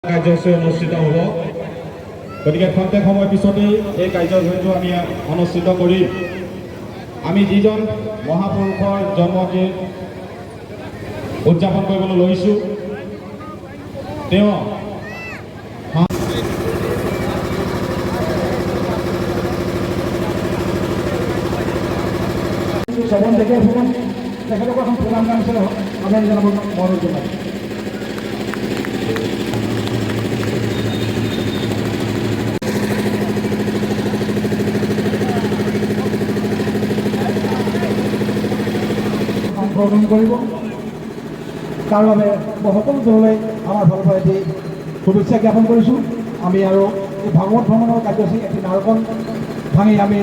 কাৰ্যসূচী অনুষ্ঠিত হ'ব। গতিকে খন্তেক সময় পিছতেই এই কাৰ্যসূচীটো আমি অনুষ্ঠিত কৰিম। আমি যিজন মহাপুৰুষৰ জন্মদিন উদযাপন কৰিবলৈ লৈছোঁ, তেওঁ শ্ৰৱণ দেখে ভ্ৰমণ তেখেতক এখন প্ৰদান কাৰ্য আদায় জনাব অনুৰোধ জনাই অংশগ্ৰহণ কৰিব। তাৰ বাবে মই সকলো দললৈ আমাৰ ফালৰ পৰা এটি শুভেচ্ছা জ্ঞাপন কৰিছোঁ। আমি আৰু এই ভাগৱত ভ্ৰমণৰ কাৰ্যসূচী এটি নাৰকন ভাঙি আমি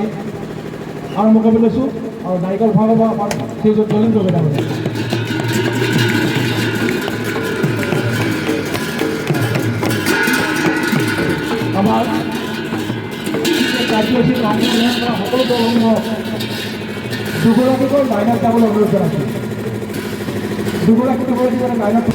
আৰম্ভ কৰিব লৈছোঁ আৰু নাৰিকল ভাঙৰ পৰা আমাৰ শ্ৰীযুত জলেন্দ্ৰ বেদা আমাৰ কাৰ্যসূচীত অংশগ্ৰহণ কৰা সকলো দলসমূহক দুগৰাকীকৈ লাইনত যাবলৈ অনুৰোধ জনাইছোঁ। দুগৰাকী লাইনত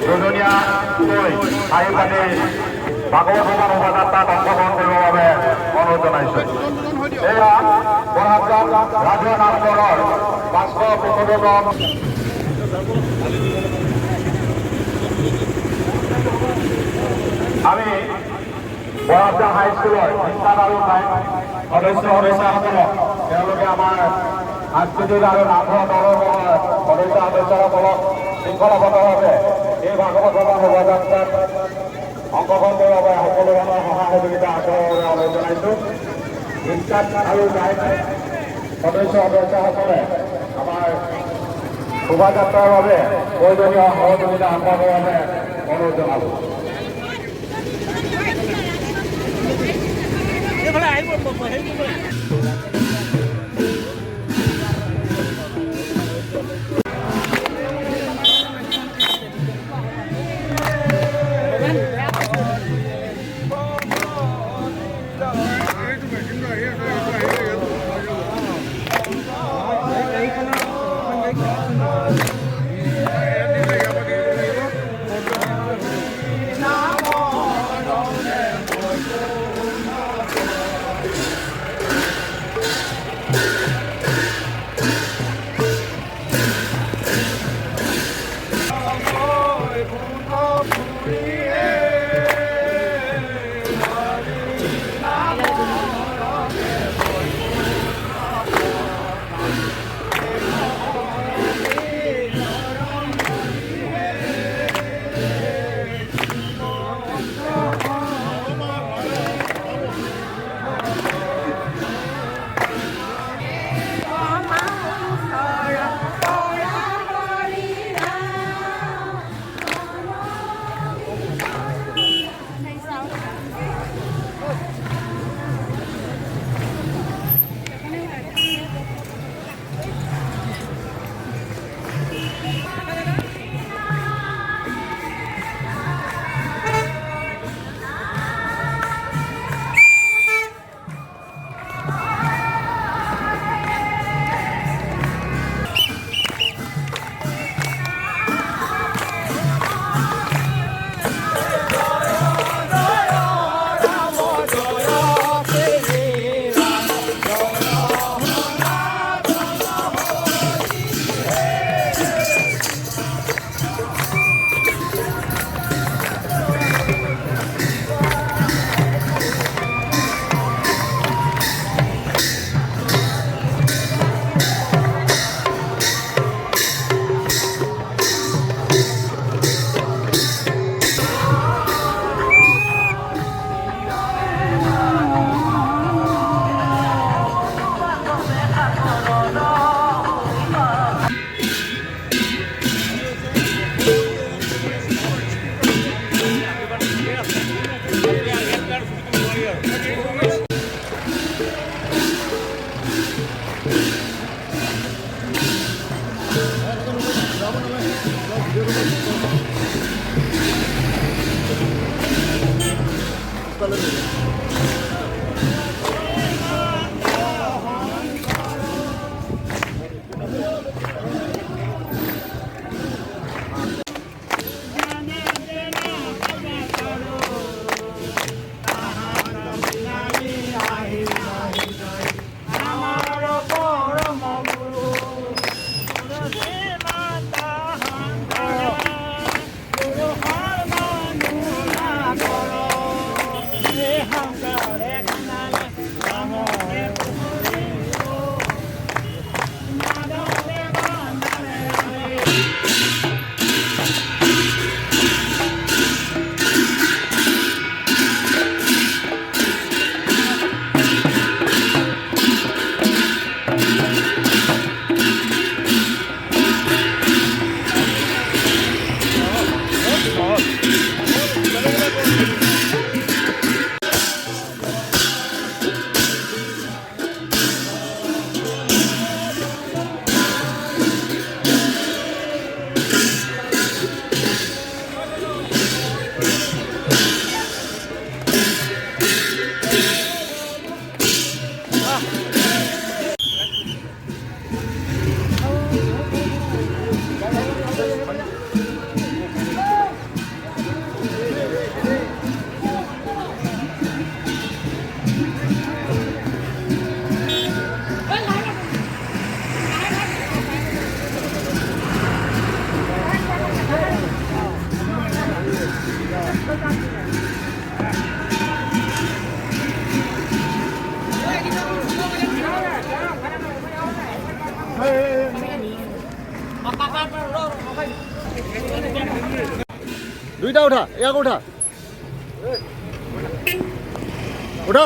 দুজনীয়াকৈ আহি পাতি ভাগৱত ভ্ৰমণ শোভাযাত্ৰাত অংশগ্ৰহণ কৰিবৰ বাবে অনুৰোধ জনাইছোঁ। এয়া বৰহাটগাঁও ৰাজহুৱা নামঘৰৰ 575 আমি বৰহাটগাঁও হাইস্কুলৰ শিক্ষাত আৰু সদস্যসকলক তেওঁলোকে আমাৰ সাংস্কৃতিক আৰু নামঘৰ দলৰ সদস্যসকলক শৃংখলাবদ্ধভাৱে এই ভাগৱত ভ্ৰমণ শোভাযাত্ৰাত অংশগ্ৰহণ কৰিবৰ বাবে সকলো ধৰণৰ সহায় সহযোগিতা আগবঢ়াবলৈ অনুৰোধ জনাইছোঁ। শিক্ষাত আৰু সদস্যসকলে আমাৰ শোভাযাত্ৰাৰ বাবে প্ৰয়োজনীয় সহযোগিতা আগবঢ়াবৰ বাবে অনুৰোধ জনালোঁ। দুইটা ওঠা এক ওঠা ওঠা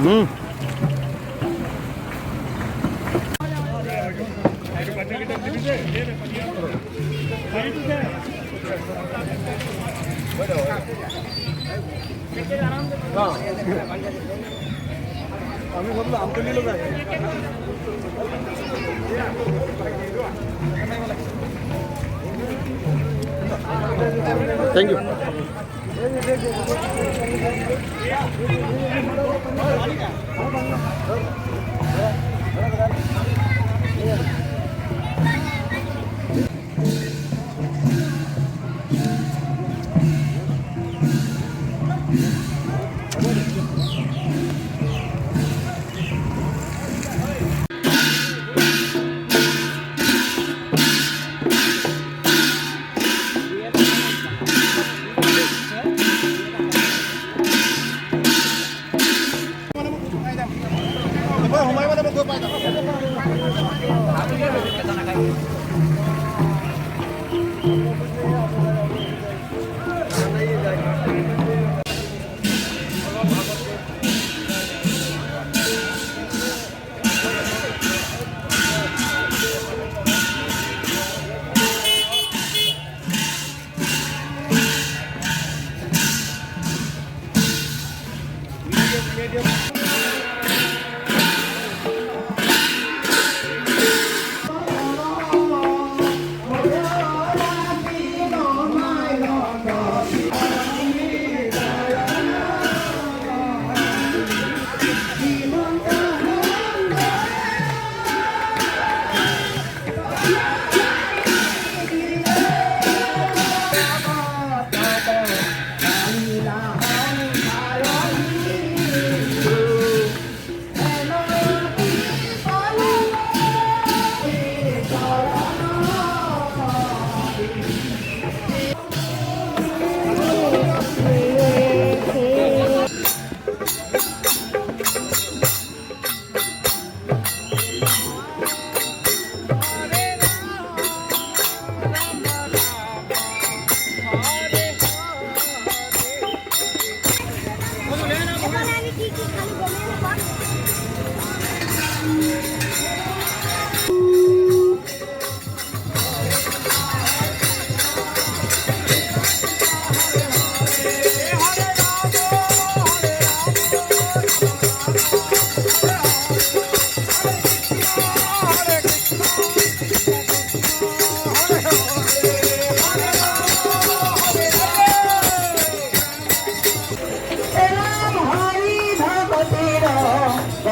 হুম আমি ভাবলাম আমটা নিল থ্যাংক ইউ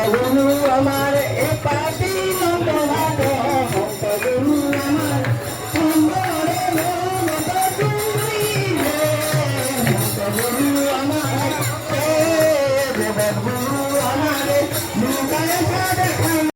গুরু আমার এ পাতে